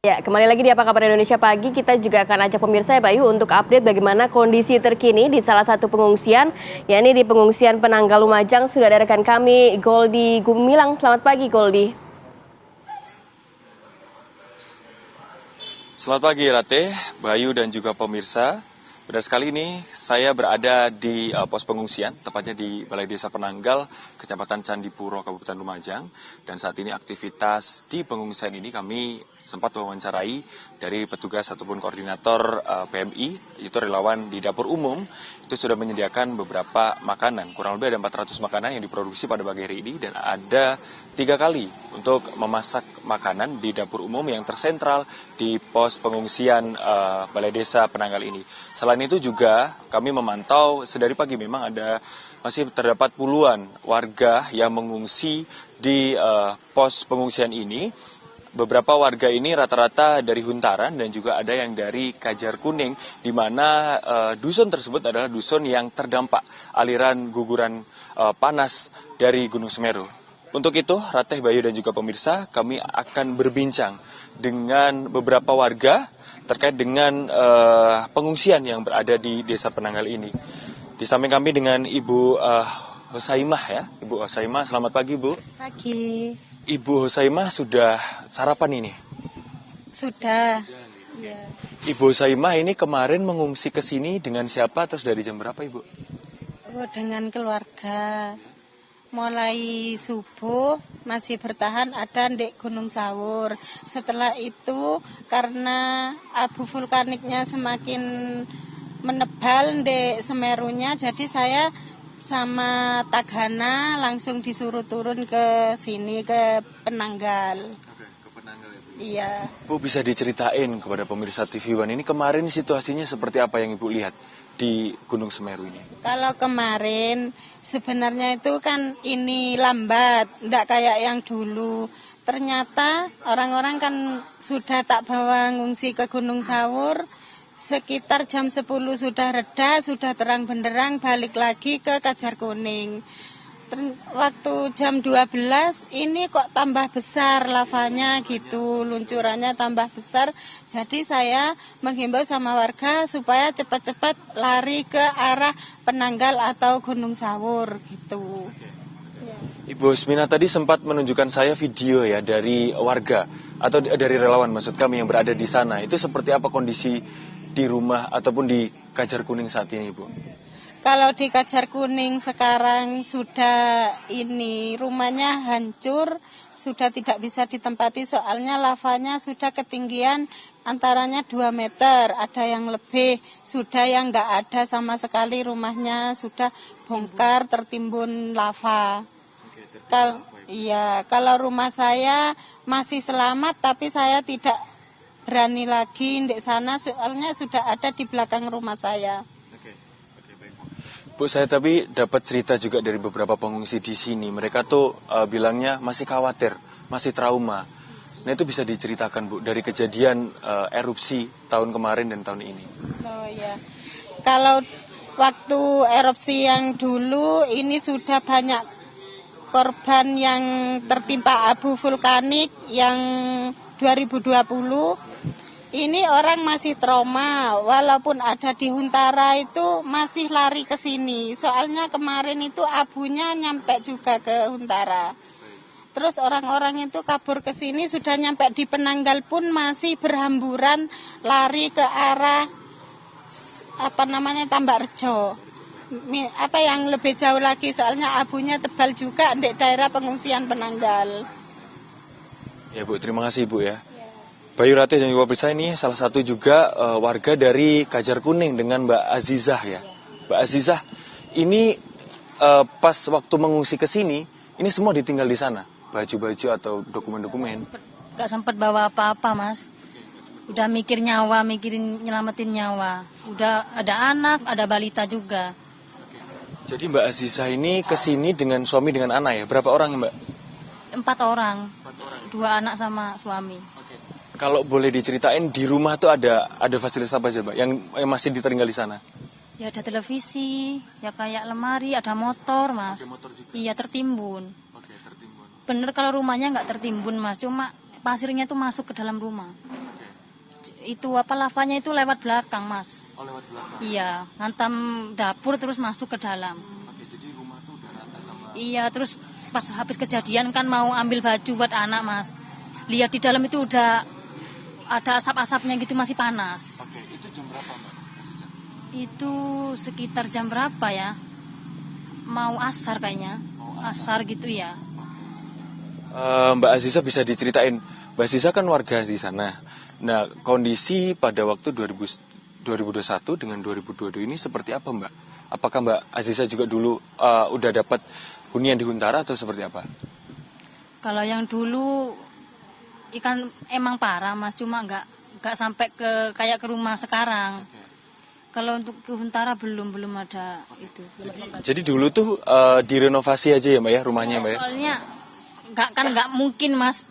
Ya, kembali lagi di Apa Kabar Indonesia Pagi, kita juga akan ajak pemirsa ya Bayu untuk update bagaimana kondisi terkini di salah satu pengungsian, yakni di pengungsian Penanggal Lumajang. Sudah ada rekan kami, Goldi Gumilang. Selamat pagi, Goldi. Selamat pagi Rate, Bayu dan juga pemirsa. Benar sekali ini saya berada di pos pengungsian, tepatnya di Balai Desa Penanggal, Kecamatan Candipuro, Kabupaten Lumajang. Dan saat ini aktivitas di pengungsian ini kami sempat mewawancarai dari petugas ataupun koordinator PMI, itu relawan di dapur umum, itu sudah menyediakan beberapa makanan. Kurang lebih ada 400 makanan yang diproduksi pada pagi hari ini dan ada 3 kali untuk memasak makanan di dapur umum yang tersentral di pos pengungsian Balai Desa Penanggal ini. Selain itu juga kami memantau sedari pagi memang masih terdapat puluhan warga yang mengungsi di pos pengungsian ini. Beberapa warga ini rata-rata dari Huntaran dan juga ada yang dari Kajar Kuning, di mana dusun tersebut adalah dusun yang terdampak aliran guguran panas dari Gunung Semeru. Untuk itu, Rateh, Bayu dan juga pemirsa, kami akan berbincang dengan beberapa warga terkait dengan pengungsian yang berada di Desa Penanggal ini. Di samping kami dengan Ibu Hosaimah ya. Ibu Hosaimah, selamat pagi Bu. Pagi. Ibu Hosaimah sudah sarapan ini? Sudah. Ya. Ibu Hosaimah ini kemarin mengungsi ke sini dengan siapa, terus dari jam berapa Ibu? Oh, dengan keluarga. Mulai subuh masih bertahan ada di Gunung Sawur. Setelah itu karena abu vulkaniknya semakin menebal di Semerunya, jadi saya sama Tagana langsung disuruh turun ke sini, ke Penanggal. Oke, ke Penanggal ya Bu? Iya. Bu, bisa diceritain kepada pemirsa TV One ini kemarin situasinya seperti apa yang Ibu lihat di Gunung Semeru ini? Kalau kemarin sebenarnya itu kan ini lambat, enggak kayak yang dulu. Ternyata orang-orang kan sudah tak bawa ngungsi ke Gunung Sawur. Sekitar jam 10 sudah reda, sudah terang benderang, balik lagi ke Kajar Kuning. Waktu jam 12 ini kok tambah besar lavanya gitu, luncurannya tambah besar. Jadi saya menghimbau sama warga supaya cepat-cepat lari ke arah Penanggal atau Gunung Sawur gitu. Ibu Husmina tadi sempat menunjukkan saya video ya dari warga atau dari relawan maksud kami yang berada di sana. Itu seperti apa kondisi di rumah ataupun di Kajar Kuning saat ini, Bu? Kalau di Kajar Kuning sekarang sudah ini rumahnya hancur, sudah tidak bisa ditempati soalnya lavanya sudah ketinggian antaranya 2 meter, ada yang lebih, sudah yang nggak ada sama sekali rumahnya sudah bongkar tertimbun lava. Kalau rumah saya masih selamat tapi saya tidak berani lagi di sana soalnya sudah ada di belakang rumah saya. Oke, baik Bu. Bu, saya tapi dapat cerita juga dari beberapa pengungsi di sini. Mereka tuh bilangnya masih khawatir, masih trauma. Nah itu bisa diceritakan Bu dari kejadian erupsi tahun kemarin dan tahun ini. Oh ya, kalau waktu erupsi yang dulu ini sudah banyak korban yang tertimpa abu vulkanik yang 2020. Ini orang masih trauma, walaupun ada di Huntara itu masih lari ke sini. Soalnya kemarin itu abunya nyampe juga ke Huntara. Terus orang-orang itu kabur ke sini, sudah nyampe di Penanggal pun masih berhamburan lari ke arah Tambakrejo. Apa yang lebih jauh lagi, soalnya abunya tebal juga di daerah pengungsian Penanggal. Ya Bu, terima kasih Bu ya. Bayu, Ratih dan juga pemirsa, ini salah satu juga warga dari Kajar Kuning dengan Mbak Azizah ya. Mbak Azizah, ini pas waktu mengungsi ke sini, ini semua ditinggal di sana? Baju-baju atau dokumen-dokumen? Gak sempat bawa apa-apa Mas. Udah mikirin nyelamatin nyawa. Udah ada anak, ada balita juga. Jadi Mbak Azizah ini ke sini dengan suami dengan anak ya? Berapa orang ya Mbak? 4 orang. 2 anak sama suami. Kalau boleh diceritain di rumah tuh ada fasilitas apa aja Mbak yang masih ditinggal di sana? Ya ada televisi, ya kayak lemari, ada motor Mas. Ada motor juga? Iya tertimbun. Oke, tertimbun. Bener kalau rumahnya nggak tertimbun Mas, cuma pasirnya tuh masuk ke dalam rumah. Oke. itu apa lavanya itu lewat belakang, Mas. Oh, lewat belakang. Iya, hantam dapur terus masuk ke dalam. Oke, jadi rumah tuh udah rata sama. Iya, terus pas habis kejadian kan mau ambil baju buat anak, Mas. Lihat di dalam itu udah ada asap-asapnya gitu, masih panas. Oke, itu jam berapa, Mbak Aziza? Itu sekitar jam berapa ya? Mau asar kayaknya. Asar gitu ya. Mbak Aziza bisa diceritain, Mbak Aziza kan warga di sana. Nah, kondisi pada waktu 2021 dengan 2022 ini seperti apa, Mbak? Apakah Mbak Aziza juga dulu udah dapat hunian di Huntara atau seperti apa? Kalau yang dulu ikan emang parah, Mas, cuma nggak sampai kayak ke rumah sekarang. Kalau untuk ke Huntara belum ada itu. Jadi dulu tuh direnovasi aja ya, Mbak ya, rumahnya, Mbak ya? Soalnya nggak mungkin, Mas,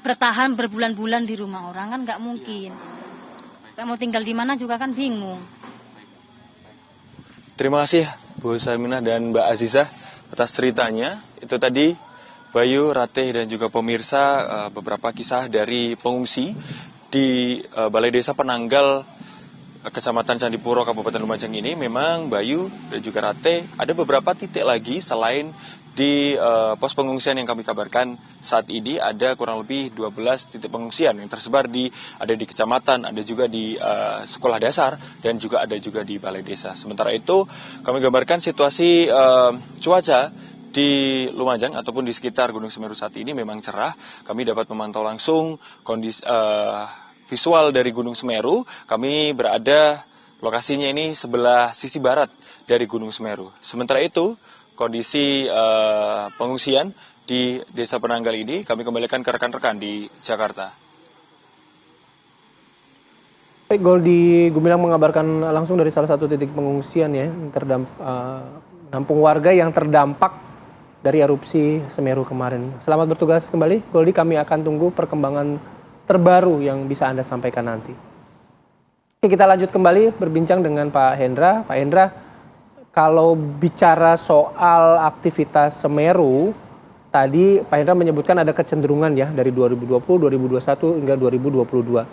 bertahan berbulan-bulan di rumah orang, kan nggak mungkin. Nggak mau tinggal di mana juga kan bingung. Terima kasih Bu Saminah dan Mbak Aziza atas ceritanya. Itu tadi Bayu, Ratih, dan juga pemirsa beberapa kisah dari pengungsi di Balai Desa Penanggal, Kecamatan Candipuro, Kabupaten Lumajang ini. Memang Bayu dan juga Ratih ada beberapa titik lagi selain di pos pengungsian yang kami kabarkan saat ini. Ada kurang lebih 12 titik pengungsian yang tersebar ada di kecamatan, ada juga di sekolah dasar, dan juga ada juga di balai desa. Sementara itu kami gambarkan situasi cuaca di Lumajang ataupun di sekitar Gunung Semeru saat ini memang cerah. Kami dapat memantau langsung kondisi visual dari Gunung Semeru. Kami berada lokasinya ini sebelah sisi barat dari Gunung Semeru. Sementara itu kondisi pengungsian di Desa Penanggal ini kami kembalikan ke rekan-rekan di Jakarta. Baik, Goldi Gumilang mengabarkan langsung dari salah satu titik pengungsian ya, menampung warga yang terdampak dari erupsi Semeru kemarin. Selamat bertugas kembali, Goldi. Kami akan tunggu perkembangan terbaru yang bisa Anda sampaikan nanti. Oke, kita lanjut kembali berbincang dengan Pak Hendra. Pak Hendra, kalau bicara soal aktivitas Semeru, tadi Pak Hendra menyebutkan ada kecenderungan ya dari 2020, 2021 hingga 2022.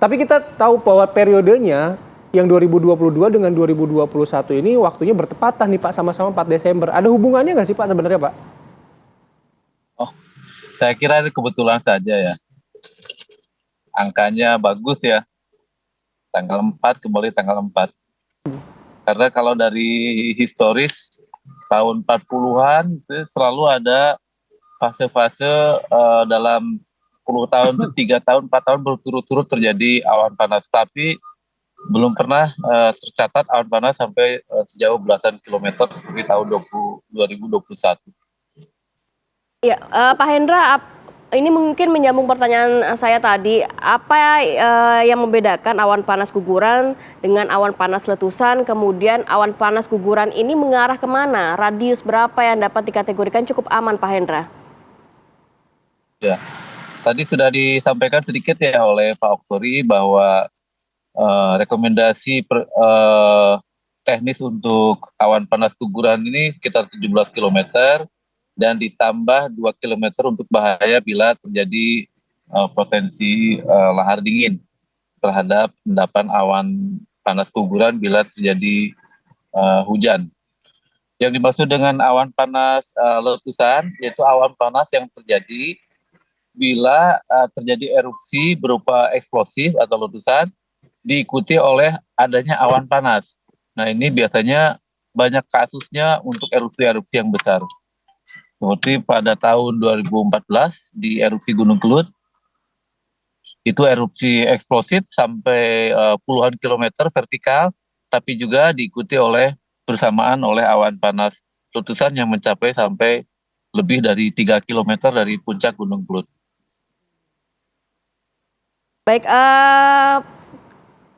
Tapi kita tahu bahwa periodenya yang 2022 dengan 2021 ini waktunya bertepatan nih Pak, sama-sama 4 Desember. Ada hubungannya nggak sih Pak sebenarnya Pak? Oh, saya kira ini kebetulan saja ya. Angkanya bagus ya. Tanggal 4 kembali tanggal 4. Karena kalau dari historis tahun 40-an itu selalu ada fase-fase dalam 10 tahun, 3 tahun, 4 tahun berturut-turut terjadi awan panas. Tapi belum pernah tercatat awan panas sampai sejauh belasan kilometer seperti tahun 2021. Ya, Pak Hendra, ini mungkin menyambung pertanyaan saya tadi. Apa yang membedakan awan panas guguran dengan awan panas letusan? Kemudian awan panas guguran ini mengarah kemana? Radius berapa yang dapat dikategorikan cukup aman, Pak Hendra? Ya, tadi sudah disampaikan sedikit ya oleh Pak Oktori bahwa rekomendasi teknis untuk awan panas guguran ini sekitar 17 km dan ditambah 2 km untuk bahaya bila terjadi potensi lahar dingin terhadap endapan awan panas guguran bila terjadi hujan. Yang dimaksud dengan awan panas letusan yaitu awan panas yang terjadi bila terjadi erupsi berupa eksplosif atau letusan diikuti oleh adanya awan panas. Nah, ini biasanya banyak kasusnya untuk erupsi-erupsi yang besar. Seperti pada tahun 2014 di erupsi Gunung Kelut, itu erupsi eksplosif sampai puluhan kilometer vertikal, tapi juga diikuti bersamaan oleh awan panas letusan yang mencapai sampai lebih dari 3 km dari puncak Gunung Kelut. Baik,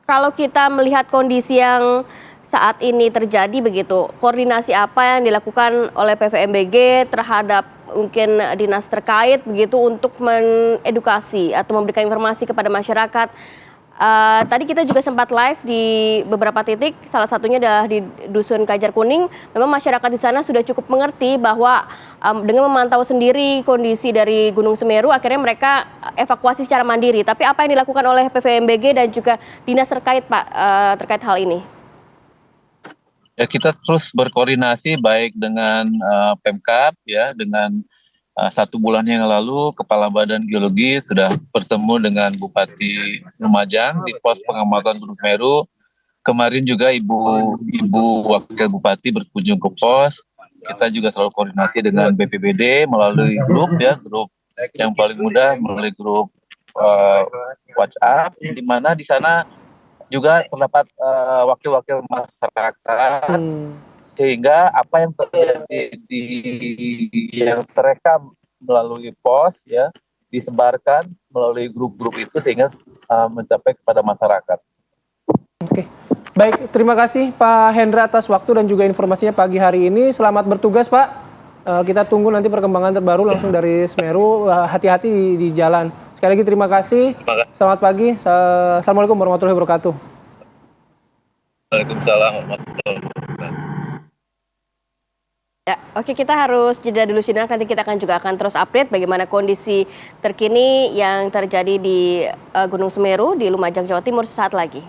kalau kita melihat kondisi yang saat ini terjadi begitu, koordinasi apa yang dilakukan oleh PVMBG terhadap mungkin dinas terkait begitu untuk mengedukasi atau memberikan informasi kepada masyarakat Tadi kita juga sempat live di beberapa titik, salah satunya adalah di Dusun Kajar Kuning. Memang masyarakat di sana sudah cukup mengerti bahwa dengan memantau sendiri kondisi dari Gunung Semeru, akhirnya mereka evakuasi secara mandiri. Tapi apa yang dilakukan oleh PVMBG dan juga dinas terkait, Pak, terkait hal ini? Ya, kita terus berkoordinasi baik dengan Pemkab, ya, dengan 1 bulan yang lalu Kepala Badan Geologi sudah bertemu dengan Bupati Lumajang di pos pengamatan Gunung Semeru. Kemarin juga Ibu Wakil Bupati berkunjung ke pos. Kita juga selalu koordinasi dengan BPBD melalui grup yang paling mudah melalui grup WhatsApp, di mana di sana juga terdapat wakil-wakil masyarakat, sehingga apa yang terjadi yang terekam melalui pos, ya, disebarkan melalui grup-grup itu sehingga mencapai kepada masyarakat. Oke, baik, terima kasih Pak Hendra atas waktu dan juga informasinya pagi hari ini. Selamat bertugas, Pak. Kita tunggu nanti perkembangan terbaru langsung dari Semeru. Hati-hati di jalan. Sekali lagi terima kasih. Selamat pagi. Assalamualaikum warahmatullahi wabarakatuh. Waalaikumsalam warahmatullahi wabarakatuh. Ya, oke, kita harus jeda dulu sejenak. Nanti kita akan terus update bagaimana kondisi terkini yang terjadi di Gunung Semeru di Lumajang, Jawa Timur sesaat lagi.